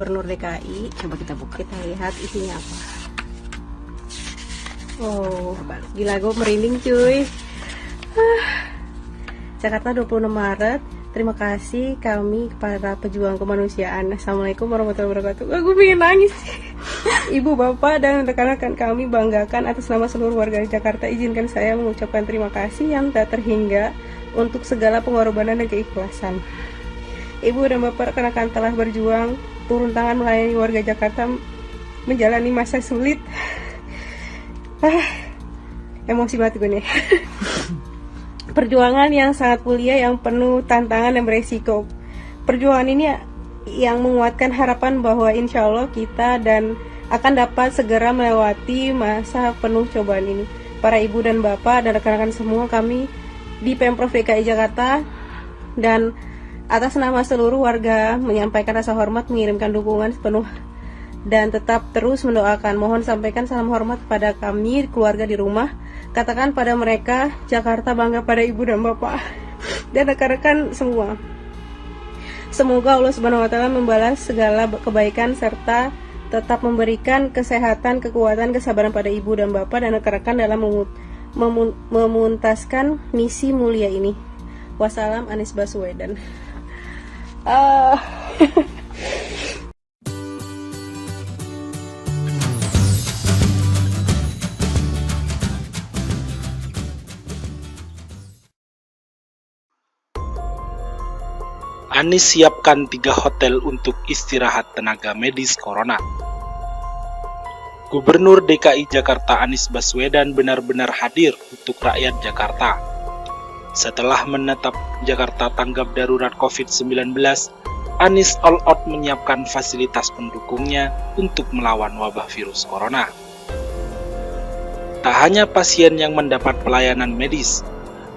Gubernur DKI. Coba kita buka. Kita lihat isinya apa. Oh, gila gue merinding cuy. Jakarta 26 Maret. Terima kasih kami para pejuang kemanusiaan. Assalamualaikum warahmatullahi wabarakatuh. Gue pengen nangis. Ibu, Bapak, dan rekan-rekan kami banggakan atas nama seluruh warga Jakarta. Izinkan saya mengucapkan terima kasih yang tak terhingga untuk segala pengorbanan dan keikhlasan. Ibu dan Bapak, rekan-rekan telah berjuang turun tangan melayani warga Jakarta menjalani masa sulit. Emosi banget gue nih. Perjuangan yang sangat mulia, yang penuh tantangan dan beresiko. Perjuangan ini yang menguatkan harapan bahwa insya Allah kita dan akan dapat segera melewati masa penuh cobaan ini. Para ibu dan bapak dan rekan-rekan semua, kami di Pemprov DKI Jakarta dan atas nama seluruh warga menyampaikan rasa hormat, mengirimkan dukungan sepenuh dan tetap terus mendoakan. Mohon sampaikan salam hormat kepada kami, keluarga di rumah. Katakan pada mereka, Jakarta bangga pada ibu dan bapak dan rekan-rekan semua. Semoga Allah Subhanahu wa Ta'ala membalas segala kebaikan serta tetap memberikan kesehatan, kekuatan, kesabaran pada ibu dan bapak dan rekan-rekan dalam memuntaskan misi mulia ini. Wassalam, Anies Baswedan. Anies siapkan 3 hotel untuk istirahat tenaga medis corona. Gubernur DKI Jakarta Anies Baswedan benar-benar hadir untuk rakyat Jakarta. Setelah menetap Jakarta tanggap darurat COVID-19, Anies all out menyiapkan fasilitas pendukungnya untuk melawan wabah virus corona. Tak hanya pasien yang mendapat pelayanan medis,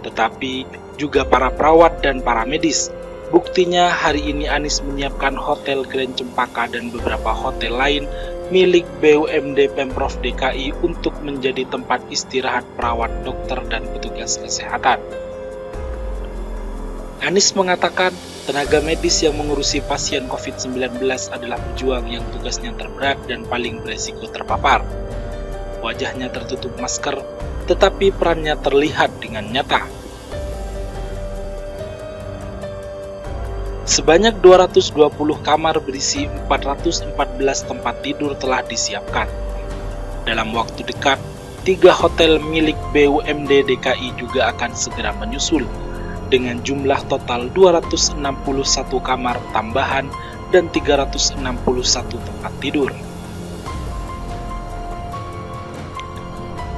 tetapi juga para perawat dan para medis. Buktinya hari ini Anies menyiapkan Hotel Grand Cempaka dan beberapa hotel lain milik BUMD Pemprov DKI untuk menjadi tempat istirahat perawat, dokter, dan petugas kesehatan. Anies mengatakan tenaga medis yang mengurusi pasien COVID-19 adalah pejuang yang tugasnya terberat dan paling beresiko terpapar. Wajahnya tertutup masker, tetapi perannya terlihat dengan nyata. Sebanyak 220 kamar berisi 414 tempat tidur telah disiapkan. Dalam waktu dekat, 3 hotel milik BUMD DKI juga akan segera menyusul, dengan jumlah total 261 kamar tambahan dan 361 tempat tidur.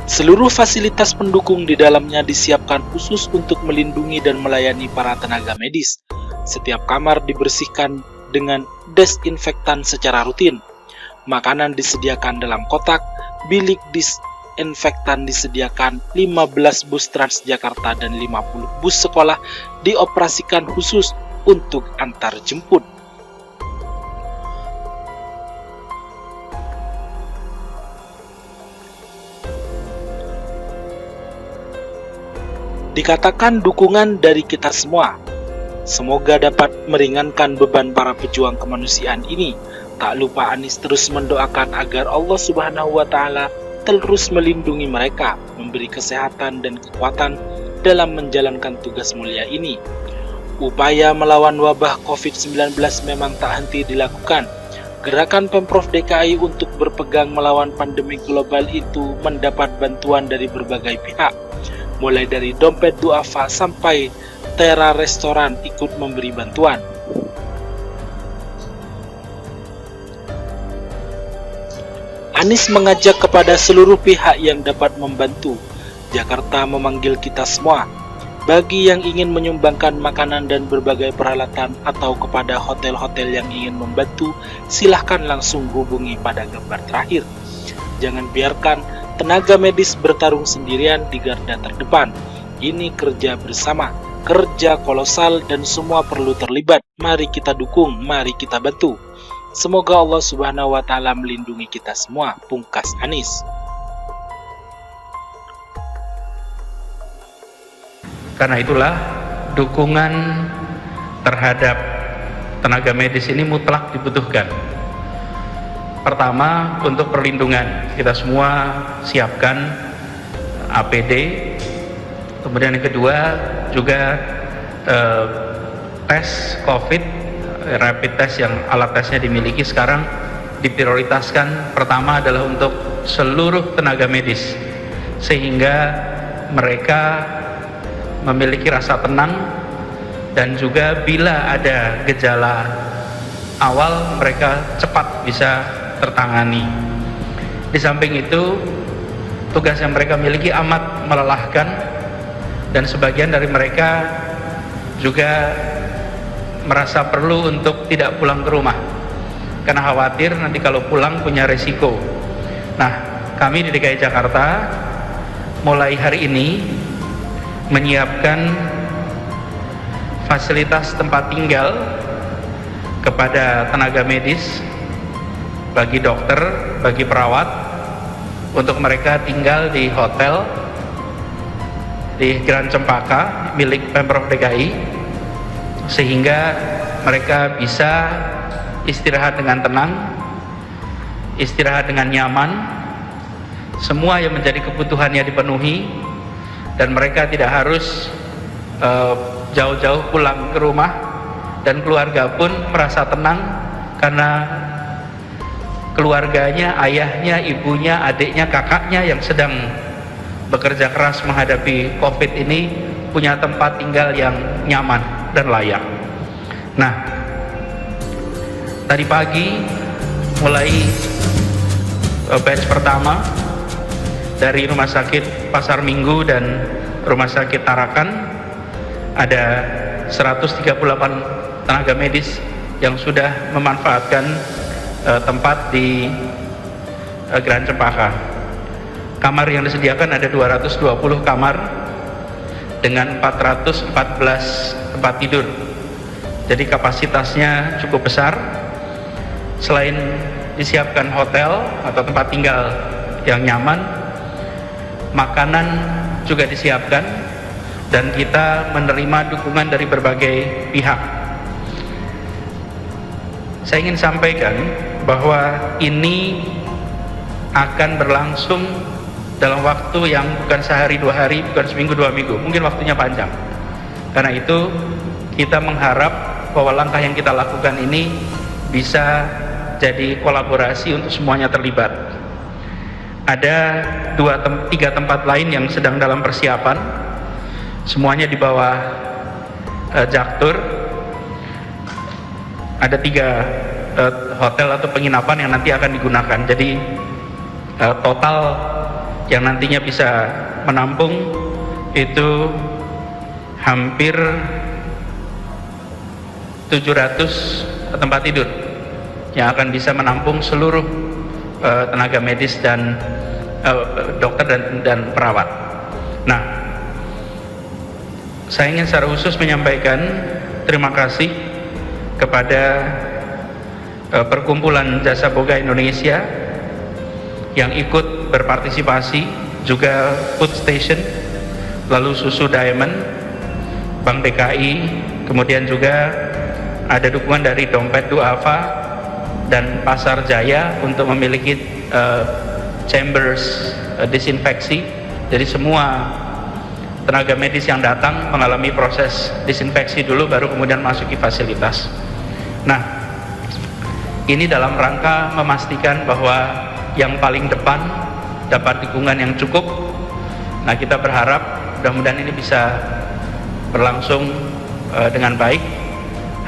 Seluruh fasilitas pendukung di dalamnya disiapkan khusus untuk melindungi dan melayani para tenaga medis. Setiap kamar dibersihkan dengan desinfektan secara rutin. Makanan disediakan dalam kotak, bilik disinfektan disediakan, 15 bus Transjakarta dan 50 bus sekolah dioperasikan khusus untuk antar jemput. Dikatakan dukungan dari kita semua. Semoga dapat meringankan beban para pejuang kemanusiaan ini. Tak lupa Anies terus mendoakan agar Allah Subhanahu wa Ta'ala terus melindungi mereka, memberi kesehatan dan kekuatan dalam menjalankan tugas mulia ini. Upaya melawan wabah COVID-19 memang tak henti dilakukan. Gerakan Pemprov DKI untuk berpegang melawan pandemi global itu mendapat bantuan dari berbagai pihak, mulai dari dompet duafa sampai Tera Restoran ikut memberi bantuan. Anies mengajak kepada seluruh pihak yang dapat membantu. Jakarta memanggil kita semua. Bagi yang ingin menyumbangkan makanan dan berbagai peralatan atau kepada hotel-hotel yang ingin membantu, silahkan langsung hubungi pada gambar terakhir. Jangan biarkan tenaga medis bertarung sendirian di garda terdepan. Ini kerja bersama. Kerja kolosal dan semua perlu terlibat. Mari kita dukung, mari kita bantu. Semoga Allah Subhanahu wa Ta'ala melindungi kita semua. Pungkas Anies. Karena itulah dukungan terhadap tenaga medis ini mutlak dibutuhkan. Pertama, untuk perlindungan, kita semua siapkan APD. Kemudian yang kedua juga tes COVID, rapid test yang alat tesnya dimiliki sekarang diprioritaskan. Pertama adalah untuk seluruh tenaga medis, sehingga mereka memiliki rasa tenang dan juga bila ada gejala awal mereka cepat bisa tertangani. Di samping itu, tugas yang mereka miliki amat melelahkan dan sebagian dari mereka juga merasa perlu untuk tidak pulang ke rumah karena khawatir nanti kalau pulang punya resiko. Nah, kami di DKI Jakarta mulai hari ini menyiapkan fasilitas tempat tinggal kepada tenaga medis, bagi dokter, bagi perawat, untuk mereka tinggal di hotel di Grand Cempaka milik Pemprov DKI, sehingga mereka bisa istirahat dengan tenang, istirahat dengan nyaman, semua yang menjadi kebutuhannya dipenuhi, dan mereka tidak harus jauh-jauh pulang ke rumah, dan keluarga pun merasa tenang karena keluarganya, ayahnya, ibunya, adiknya, kakaknya yang sedang bekerja keras menghadapi COVID ini punya tempat tinggal yang nyaman dan layak. Nah, tadi pagi mulai batch pertama dari Rumah Sakit Pasar Minggu dan Rumah Sakit Tarakan, ada 138 tenaga medis yang sudah memanfaatkan tempat di Grand Cempaka. Kamar yang disediakan ada 220 kamar dengan 414 tempat tidur. Jadi kapasitasnya cukup besar. Selain disiapkan hotel atau tempat tinggal yang nyaman, makanan juga disiapkan, dan kita menerima dukungan dari berbagai pihak. Saya ingin sampaikan bahwa ini akan berlangsung dalam waktu yang bukan sehari dua hari, bukan seminggu dua minggu, mungkin waktunya panjang. Karena itu kita mengharap bahwa langkah yang kita lakukan ini bisa jadi kolaborasi untuk semuanya terlibat. Ada 3 tempat lain yang sedang dalam persiapan, semuanya di bawah Jaktur. Ada 3 hotel atau penginapan yang nanti akan digunakan. Jadi total yang nantinya bisa menampung itu hampir 700 tempat tidur yang akan bisa menampung seluruh tenaga medis dan dokter dan perawat. Nah, saya ingin secara khusus menyampaikan terima kasih kepada Perkumpulan Jasa Boga Indonesia yang ikut berpartisipasi, juga Food Station, lalu Susu Diamond, Bank DKI, kemudian juga ada dukungan dari Dompet Duafa dan Pasar Jaya untuk memiliki chambers disinfeksi. Jadi semua tenaga medis yang datang mengalami proses disinfeksi dulu, baru kemudian masuki fasilitas. Nah, ini dalam rangka memastikan bahwa yang paling depan dapat dukungan yang cukup. Nah, kita berharap mudah-mudahan ini bisa berlangsung dengan baik.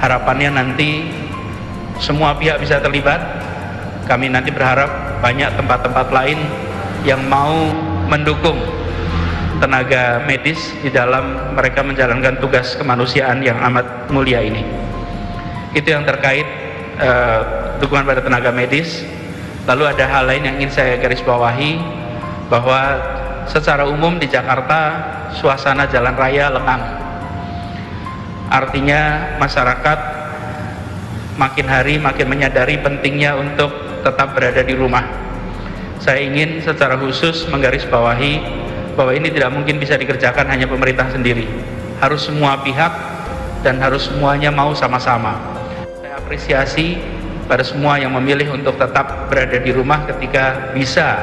Harapannya nanti semua pihak bisa terlibat. Kami nanti berharap banyak tempat-tempat lain yang mau mendukung tenaga medis di dalam mereka menjalankan tugas kemanusiaan yang amat mulia ini. Itu yang terkait dukungan pada tenaga medis. Lalu ada hal lain yang ingin saya garis bawahi, bahwa secara umum di Jakarta suasana jalan raya lengang. Artinya masyarakat makin hari makin menyadari pentingnya untuk tetap berada di rumah. Saya ingin secara khusus menggarisbawahi bahwa ini tidak mungkin bisa dikerjakan hanya pemerintah sendiri. Harus semua pihak dan harus semuanya mau sama-sama. Saya apresiasi pada semua yang memilih untuk tetap berada di rumah ketika bisa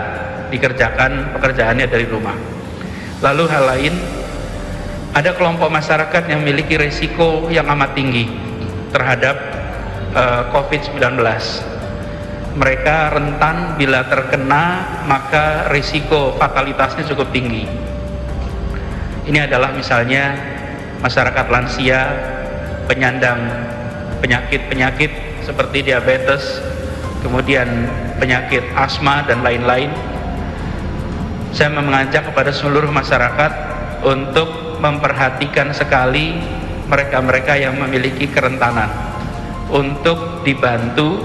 dikerjakan pekerjaannya dari rumah. Lalu hal lain, ada kelompok masyarakat yang memiliki risiko yang amat tinggi terhadap COVID-19. Mereka rentan bila terkena, maka risiko fatalitasnya cukup tinggi. Ini adalah misalnya masyarakat lansia, penyandang penyakit-penyakit seperti diabetes, kemudian penyakit asma dan lain-lain. Saya mengajak kepada seluruh masyarakat untuk memperhatikan sekali mereka-mereka yang memiliki kerentanan, untuk dibantu,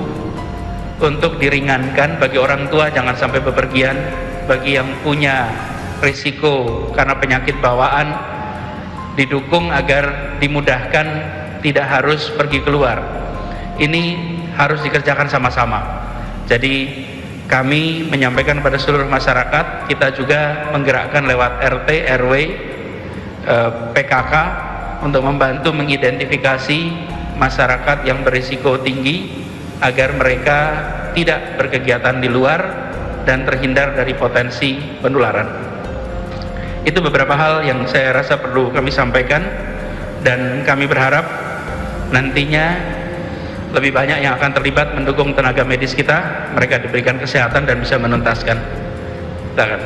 untuk diringankan. Bagi orang tua jangan sampai bepergian, bagi yang punya risiko karena penyakit bawaan didukung agar dimudahkan tidak harus pergi keluar. Ini harus dikerjakan sama-sama. Jadi kami menyampaikan pada seluruh masyarakat, kita juga menggerakkan lewat RT, RW, PKK untuk membantu mengidentifikasi masyarakat yang berisiko tinggi agar mereka tidak berkegiatan di luar dan terhindar dari potensi penularan. Itu beberapa hal yang saya rasa perlu kami sampaikan, dan kami berharap nantinya lebih banyak yang akan terlibat mendukung tenaga medis kita, mereka diberikan kesehatan dan bisa menuntaskan. Silakan.